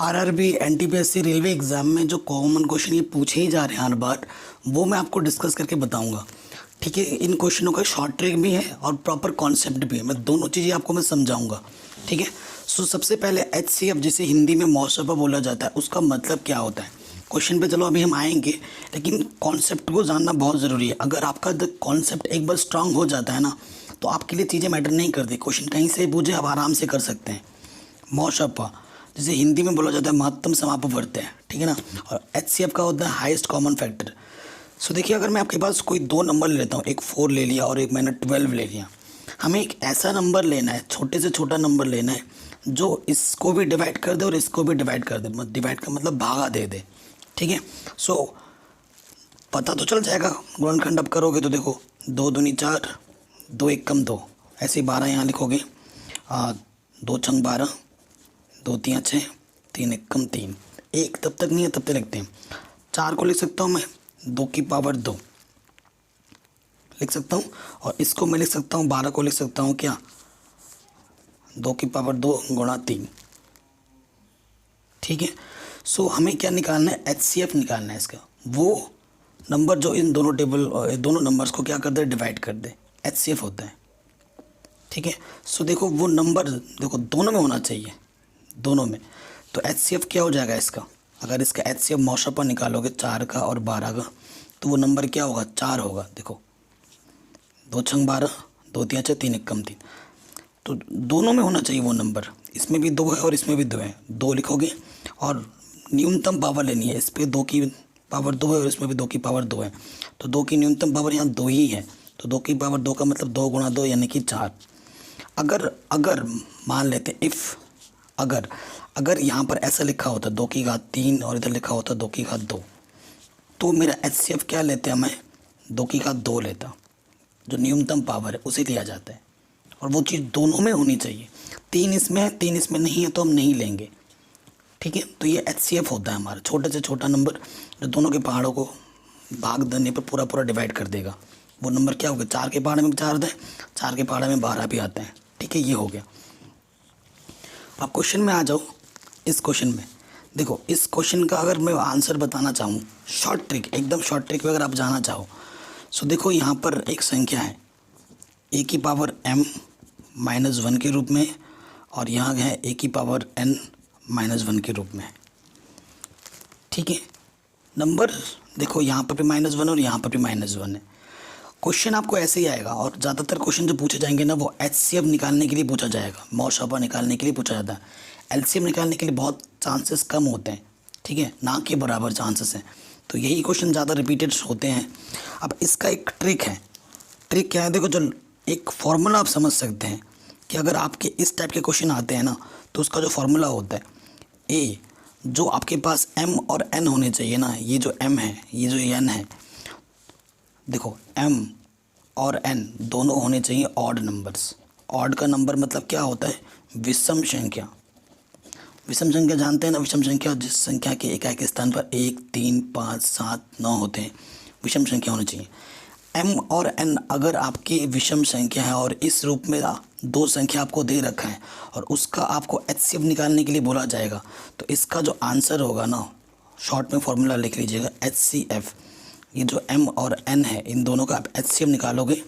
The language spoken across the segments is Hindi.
आरआरबी एनटीपीएससी रेलवे एग्जाम में जो कॉमन क्वेश्चन ये पूछे ही जा रहे हैं हर बार, वो मैं आपको डिस्कस करके बताऊंगा। ठीक है, इन क्वेश्चनों का शॉर्ट ट्रिक भी है और प्रॉपर कॉन्सेप्ट भी है। मैं दोनों चीज़ें आपको मैं समझाऊंगा। ठीक है, सो सबसे पहले एचसीएफ जिसे हिंदी में मौसफा बोला जाता है, उसका मतलब क्या होता है। क्वेश्चन पे चलो अभी हम आएंगे, लेकिन कॉन्सेप्ट को जानना बहुत ज़रूरी है। अगर आपका कॉन्सेप्ट एक बार स्ट्रांग हो जाता है ना, तो आपके लिए चीज़ें मैटर नहीं करती। क्वेश्चन कहीं से पूछे आप आराम से कर सकते हैं। मौशपा जिसे हिंदी में बोला जाता है महत्तम समापवर्त है। ठीक है ना, और एचसीएफ का होता है हाईएस्ट कॉमन फैक्टर। सो देखिए, अगर मैं आपके पास कोई दो नंबर ले लेता हूँ, एक 4 ले लिया और एक मैंने 12 ले लिया। हमें एक ऐसा नंबर लेना है, छोटे से छोटा नंबर लेना है, जो इसको भी डिवाइड कर दे और इसको भी डिवाइड कर दे। डिवाइड का मतलब भागा दे दे। ठीक है, सो पता तो चल जाएगा। गुणनखंड अब करोगे तो देखो, 2 दूनी 4, 2 एक कम 2, ऐसे 12 यहाँ लिखोगे। 2 छंग 12, 2 तियाँ 6, 3 एक कम 3। एक तब तक नहीं है, तब तक लिखते हैं। 4 को लिख सकता हूँ मैं 2 की पावर 2 लिख सकता हूँ, और इसको मैं लिख सकता हूँ 12 को लिख सकता हूँ क्या, 2 की पावर 2 गुणा 3। ठीक है, सो हमें क्या निकालना है, एचसीएफ निकालना है इसका। वो नंबर जो इन दोनों नंबर्स को क्या कर दे, डिवाइड कर दे, एचसीएफ होता है। ठीक है, सो देखो वो नंबर देखो दोनों में होना चाहिए, दोनों में। तो एचसीएफ क्या हो जाएगा इसका, अगर इसका एचसीएफ मौशपा निकालोगे 4 का और 12 का, तो वो नंबर क्या होगा, 4 होगा। देखो 2 छंग 12, 2 तियाँ 6, 3 एक कम 3। तो दोनों में होना चाहिए वो नंबर। इसमें भी 2 है और इसमें भी 2 है। 2 लिखोगे और न्यूनतम पावर लेनी है। इस पर 2 की पावर 2 है और इसमें भी 2 की पावर 2 है। तो 2 की न्यूनतम पावर यहाँ 2 ही है। तो 2 की पावर 2 का मतलब 2 गुणा 2 यानी कि 4। अगर अगर मान लेते इफ़ अगर यहाँ पर ऐसा लिखा होता 2 की घात 3 और इधर लिखा होता 2 की घात 2, तो मेरा एचसीएफ क्या लेते हैं, मैं 2 की घात 2 लेता। जो न्यूनतम पावर है उसे लिया जाता है, और वो चीज़ दोनों में होनी चाहिए। 3 इसमें है, 3 इसमें नहीं है, तो हम नहीं लेंगे। ठीक है, तो ये एचसीएफ होता है हमारा, छोटे से छोटा नंबर जो दोनों के पहाड़ों को भाग देने पर पूरा पूरा डिवाइड कर देगा। वो नंबर क्या होगा, 4 के पहाड़े में 4 दें, 4 के पहाड़े में 12 भी आते हैं। ठीक है, ये हो गया। अब क्वेश्चन में आ जाओ। इस क्वेश्चन में देखो, इस क्वेश्चन का अगर मैं आंसर बताना चाहूँ, शॉर्ट ट्रिक, एकदम शॉर्ट ट्रिक में अगर आप जाना चाहो, सो देखो यहाँ पर एक संख्या है ए की पावर m माइनस 1 के रूप में, और यहाँ है ए की पावर n माइनस 1 के रूप में। ठीक है, नंबर देखो यहाँ पर भी -1 और यहाँ पर भी -1 है। क्वेश्चन आपको ऐसे ही आएगा, और ज़्यादातर क्वेश्चन जो पूछे जाएंगे ना, वो एचसीएफ निकालने के लिए पूछा जाएगा, मौशपा निकालने के लिए पूछा जाता है। एलसीएम निकालने के लिए बहुत चांसेस कम होते हैं। ठीक है, ना के बराबर चांसेस हैं। तो यही क्वेश्चन ज़्यादा रिपीटेड होते हैं। अब इसका एक ट्रिक है। ट्रिक क्या है, देखो जो एक फॉर्मूला आप समझ सकते हैं कि अगर आपके इस टाइप के क्वेश्चन आते हैं ना, तो उसका जो फॉर्मूला होता है, ए जो आपके पास m और n होने चाहिए ना, ये जो m है, ये जो n है, देखो m और n दोनों होने चाहिए ऑड नंबर्स। ऑड का नंबर मतलब क्या होता है, विषम संख्या। विषम संख्या जानते हैं ना, विषम संख्या जिस संख्या के एकाएक के स्थान पर 1, 3, 5, 7, 9 होते हैं, विषम संख्या होनी चाहिए। m और n अगर आपकी विषम संख्या है और इस रूप में दो संख्या आपको दे रखा है, और उसका आपको एचसीएफ निकालने के लिए बोला जाएगा, तो इसका जो आंसर होगा ना, शॉर्ट में फॉर्मूला लिख लीजिएगा एचसीएफ। ये जो m और n है, इन दोनों का आप एचसीएफ निकालोगे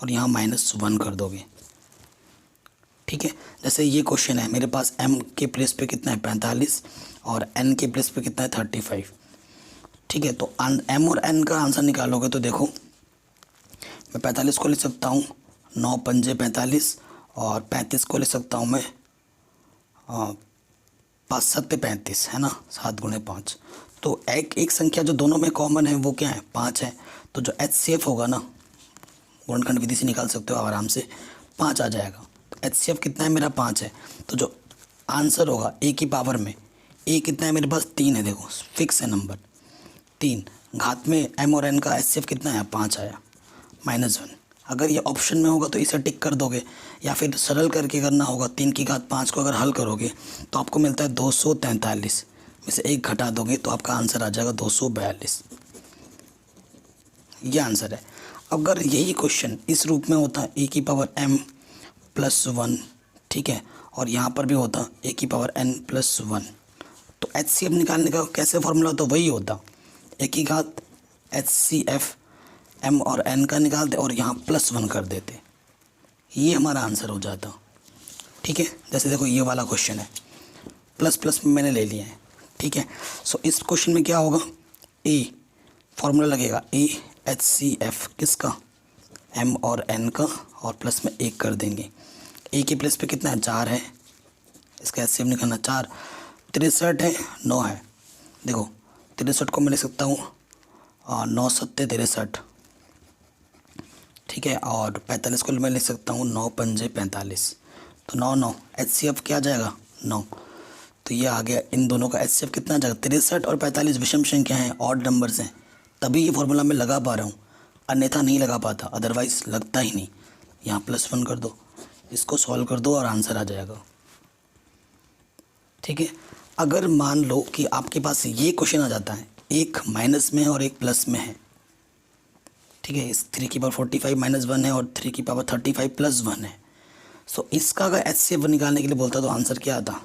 और यहाँ -1 कर दोगे। ठीक है, जैसे ये क्वेश्चन है, मेरे पास m के प्लेस पे कितना है 45, और n के प्लेस पे कितना है 35। ठीक है, तो m और n का आंसर निकालोगे तो देखो, मैं 45 को लिख सकता हूँ 9 पंजे 45, और 35 को लिख सकता हूँ मैं 5 सत्ते 35, है ना, 7 गुणे 5। तो एक संख्या जो दोनों में कॉमन है वो क्या है, 5 है। तो जो एचसीएफ होगा ना, गुणनखंड विधि से निकाल सकते हो आराम से, 5 आ जाएगा। तो एचसीएफ कितना है मेरा, 5 है। तो जो आंसर होगा ए की पावर में, ए कितना है मेरे पास, 3 है। देखो फिक्स है नंबर 3। घात में m और n का एचसीएफ कितना है, 5 आया, -1। अगर ये ऑप्शन में होगा तो इसे टिक कर दोगे, या फिर सरल करके करना होगा। 3 की घात 5 को अगर हल करोगे तो आपको मिलता है 243 में से 1 घटा दोगे तो आपका आंसर आ जाएगा 242। ये आंसर है। अगर यही क्वेश्चन इस रूप में होता ए की पावर m + 1, ठीक है, और यहाँ पर भी होता ए की पावर n + 1, तो एच सी एफ निकालने का कैसे फॉर्मूला होता, वही होता, एक ही घात एच सी एफ एम और एन का निकालते और यहाँ +1 कर देते, ये हमारा आंसर हो जाता। ठीक है, जैसे देखो ये वाला क्वेश्चन है, प्लस प्लस में मैंने ले लिया है। ठीक है, सो इस क्वेश्चन में क्या होगा, ए फॉर्मूला लगेगा ए एच सी एफ किसका, एम और एन का, और प्लस में 1 कर देंगे। ए के प्लेस पे कितना है, 4 है, इसका एच सी एफ निकालना 4, 63 है, 9 है। देखो 63 को मैं लिख सकता हूँ 9 सत्ते 63, ठीक है, और 45 को मैं लिख सकता हूँ 9 पंजे 45, तो 9 9 एच सी एफ क्या आ जाएगा 9, तो ये आ गया। इन दोनों का एच सी एफ कितना आ जाएगा, 63 और 45 विषम संख्या हैं, ऑड नंबर्स हैं, तभी ये फॉर्मूला मैं लगा पा रहा हूँ, अन्यथा नहीं लगा पाता, अदरवाइज़ लगता ही नहीं। यहाँ +1 कर दो, इसको सॉल्व कर दो और आंसर आ जाएगा। ठीक है, अगर मान लो कि आपके पास ये क्वेश्चन आ जाता है, एक माइनस में है और एक प्लस में है, ठीक है, इस 3 की पावर 45 -1 है और 3 की पावर 35 +1 है, सो इसका अगर एच सी एफ निकालने के लिए बोलता तो आंसर क्या आता,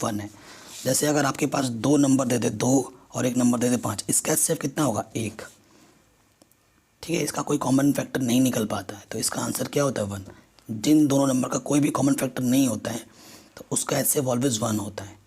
1 है। जैसे अगर आपके पास 2 नंबर दे दे 2 और एक नंबर दे दे 5, इसका एच सी एफ कितना होगा 1। ठीक है, इसका कोई कॉमन फैक्टर नहीं निकल पाता है, तो इसका आंसर क्या होता है 1। जिन दोनों नंबर का कोई भी कॉमन फैक्टर नहीं होता है तो उसका एच सी एफ ऑलवेज 1 होता है।